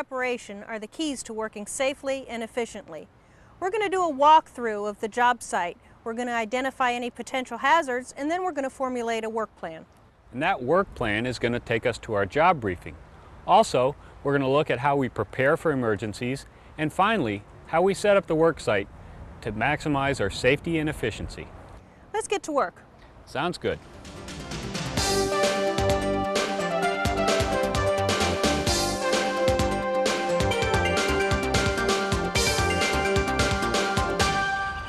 preparation are the keys to working safely and efficiently. We're going to do a walkthrough of the job site. We're going to identify any potential hazards, and then we're going to formulate a work plan. And that work plan is going to take us to our job briefing. Also, we're going to look at how we prepare for emergencies, and finally, how we set up the work site to maximize our safety and efficiency. Let's get to work. Sounds good.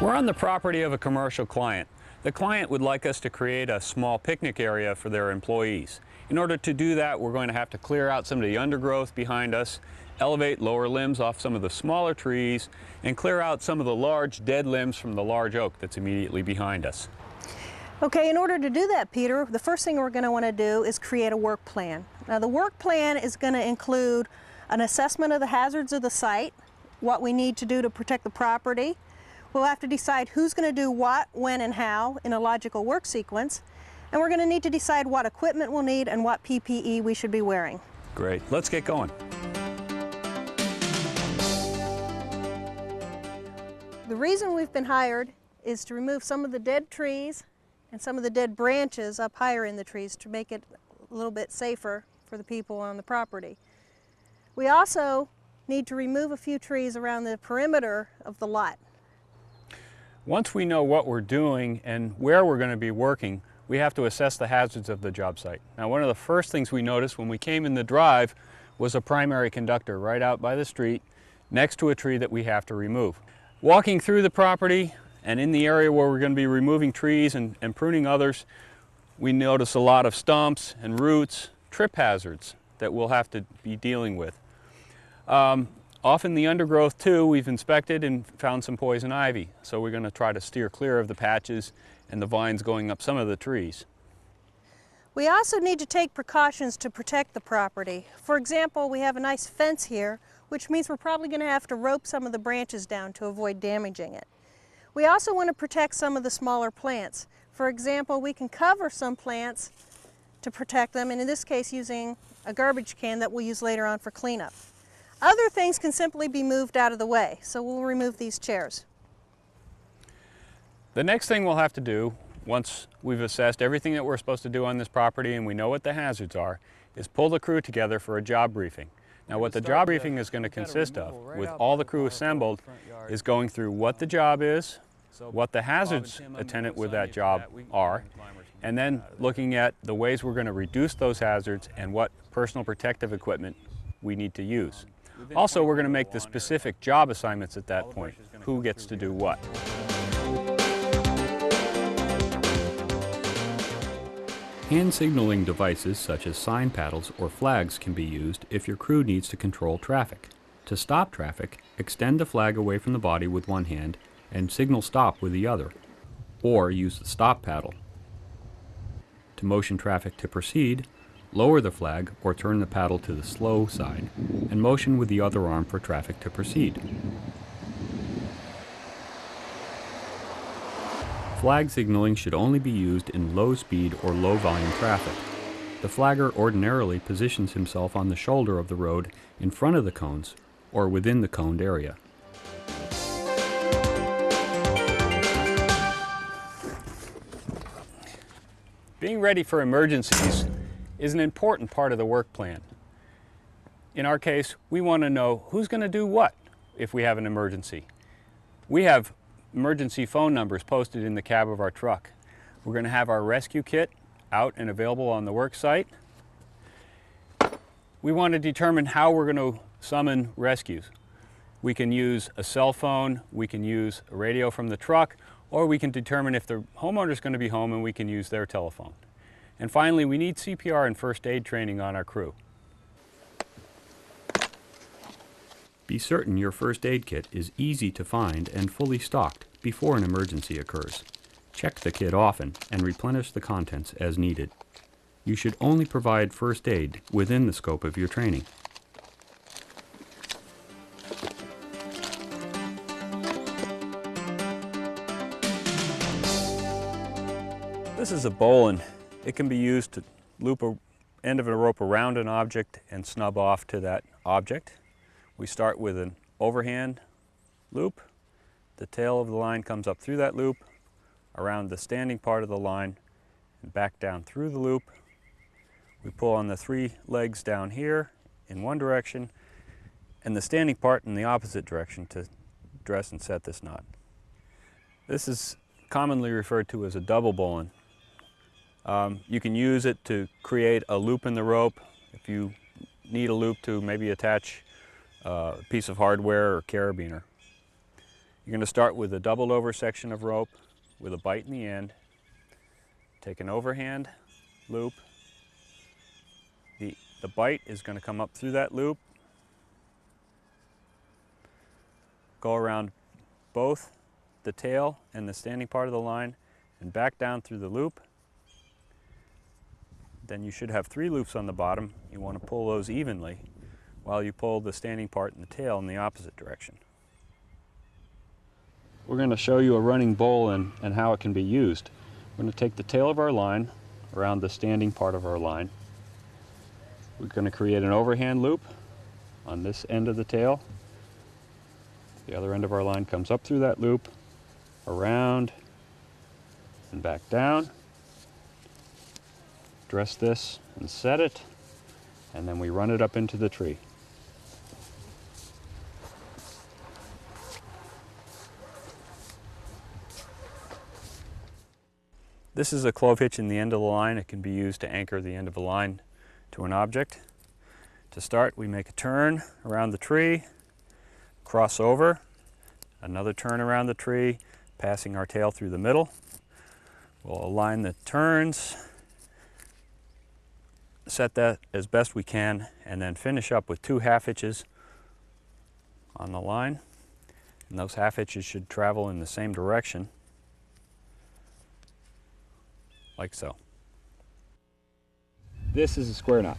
We're on the property of a commercial client. The client would like us to create a small picnic area for their employees. In order to do that, we're going to have to clear out some of the undergrowth behind us, elevate lower limbs off some of the smaller trees, and clear out some of the large dead limbs from the large oak that's immediately behind us. Okay, in order to do that, Peter, the first thing we're going to want to do is create a work plan. Now, the work plan is going to include an assessment of the hazards of the site, what we need to do to protect the property. We'll have to decide who's going to do what, when, and how in a logical work sequence. And we're going to need to decide what equipment we'll need and what PPE we should be wearing. Great. Let's get going. The reason we've been hired is to remove some of the dead trees and some of the dead branches up higher in the trees to make it a little bit safer for the people on the property. We also need to remove a few trees around the perimeter of the lot. Once we know what we're doing and where we're going to be working, we have to assess the hazards of the job site. Now, one of the first things we noticed when we came in the drive was a primary conductor right out by the street next to a tree that we have to remove. Walking through the property and in the area where we're going to be removing trees and pruning others, we notice a lot of stumps and roots, trip hazards that we'll have to be dealing with. Often the undergrowth too, we've inspected and found some poison ivy, so we're going to try to steer clear of the patches and the vines going up some of the trees. We also need to take precautions to protect the property. For example, we have a nice fence here, which means we're probably going to have to rope some of the branches down to avoid damaging it. We also want to protect some of the smaller plants. For example, we can cover some plants to protect them, and in this case using a garbage can that we'll use later on for cleanup. Other things can simply be moved out of the way, so we'll remove these chairs. The next thing we'll have to do, once we've assessed everything that we're supposed to do on this property and we know what the hazards are, is pull the crew together for a job briefing. Now, what the job briefing is going to consist of, with all the crew assembled, is going through what the job is, what the hazards attendant with that job are, and then looking at the ways we're going to reduce those hazards and what personal protective equipment we need to use. Also, we're going to make the specific job assignments at that point, who gets to do what. Hand signaling devices such as sign paddles or flags can be used if your crew needs to control traffic. To stop traffic, extend the flag away from the body with one hand and signal stop with the other, or use the stop paddle. To motion traffic to proceed, lower the flag or turn the paddle to the slow side and motion with the other arm for traffic to proceed. Flag signaling should only be used in low speed or low volume traffic. The flagger ordinarily positions himself on the shoulder of the road in front of the cones or within the coned area. Being ready for emergencies is an important part of the work plan. In our case, we want to know who's going to do what if we have an emergency. We have emergency phone numbers posted in the cab of our truck. We're going to have our rescue kit out and available on the work site. We want to determine how we're going to summon rescues. We can use a cell phone, we can use a radio from the truck, or we can determine if the homeowner is going to be home and we can use their telephone. And finally, we need CPR and first aid training on our crew. Be certain your first aid kit is easy to find and fully stocked before an emergency occurs. Check the kit often and replenish the contents as needed. You should only provide first aid within the scope of your training. This is a bowline. It can be used to loop an end of a rope around an object and snub off to that object. We start with an overhand loop. The tail of the line comes up through that loop, around the standing part of the line, and back down through the loop. We pull on the 3 legs down here in one direction, and the standing part in the opposite direction to dress and set this knot. This is commonly referred to as a double bowline. You can use it to create a loop in the rope if you need a loop to maybe attach a piece of hardware or carabiner. You're going to start with a doubled over section of rope with a bight in the end. Take an overhand loop. The bight is going to come up through that loop, go around both the tail and the standing part of the line, and back down through the loop. Then you should have 3 loops on the bottom. You want to pull those evenly while you pull the standing part and the tail in the opposite direction. We're going to show you a running bowline and how it can be used. We're going to take the tail of our line around the standing part of our line. We're going to create an overhand loop on this end of the tail. The other end of our line comes up through that loop, around, and back down. Dress this and set it, and then we run it up into the tree. This is a clove hitch in the end of the line. It can be used to anchor the end of a line to an object. To start, we make a turn around the tree, cross over, another turn around the tree, passing our tail through the middle. We'll align the turns, set that as best we can, and then finish up with 2 half hitches on the line. And those half hitches should travel in the same direction, like so. This is a square knot.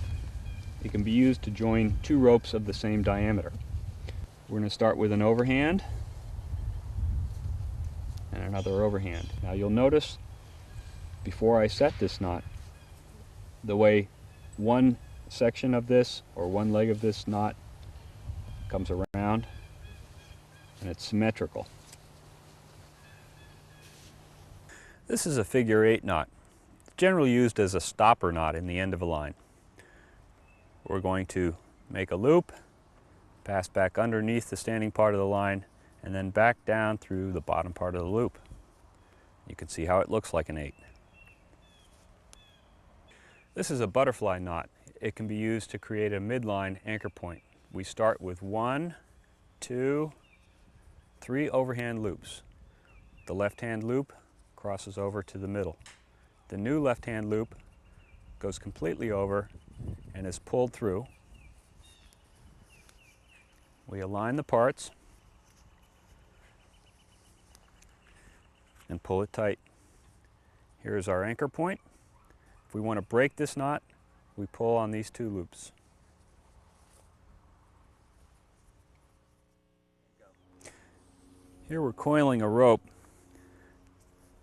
It can be used to join 2 ropes of the same diameter. We're going to start with an overhand and another overhand. Now you'll notice before I set this knot, the way one section of this or one leg of this knot comes around, and it's symmetrical. This is a figure 8 knot. Generally used as a stopper knot in the end of a line. We're going to make a loop, pass back underneath the standing part of the line, and then back down through the bottom part of the loop. You can see how it looks like an 8. This is a butterfly knot. It can be used to create a midline anchor point. We start with 1, 2, 3 overhand loops. The left-hand loop crosses over to the middle. The new left-hand loop goes completely over and is pulled through. We align the parts and pull it tight. Here's our anchor point. If we want to break this knot, we pull on these 2 loops. Here we're coiling a rope.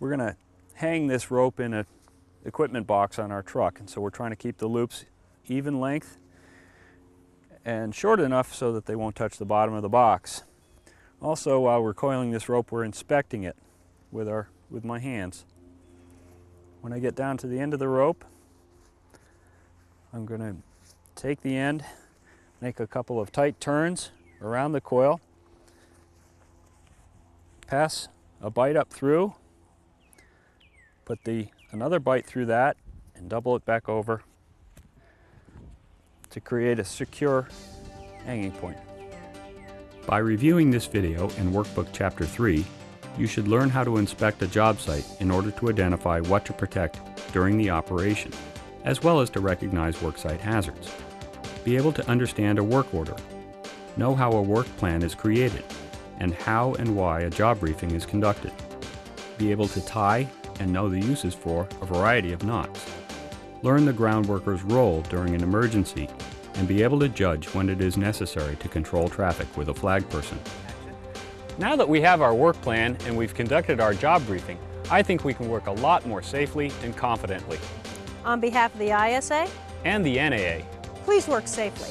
We're going to hang this rope in an equipment box on our truck, and so we're trying to keep the loops even length and short enough so that they won't touch the bottom of the box. Also, while we're coiling this rope, we're inspecting it with my hands. When I get down to the end of the rope, I'm going to take the end, make a couple of tight turns around the coil, pass a bight up through, put another bight through that, and double it back over to create a secure hanging point. By reviewing this video and Workbook Chapter 3, you should learn how to inspect a job site in order to identify what to protect during the operation, as well as to recognize worksite hazards. Be able to understand a work order, know how a work plan is created, and how and why a job briefing is conducted. Be able to tie and know the uses for a variety of knots. Learn the ground worker's role during an emergency, and be able to judge when it is necessary to control traffic with a flag person. Now that we have our work plan and we've conducted our job briefing, I think we can work a lot more safely and confidently. On behalf of the ISA and the NAA, please work safely.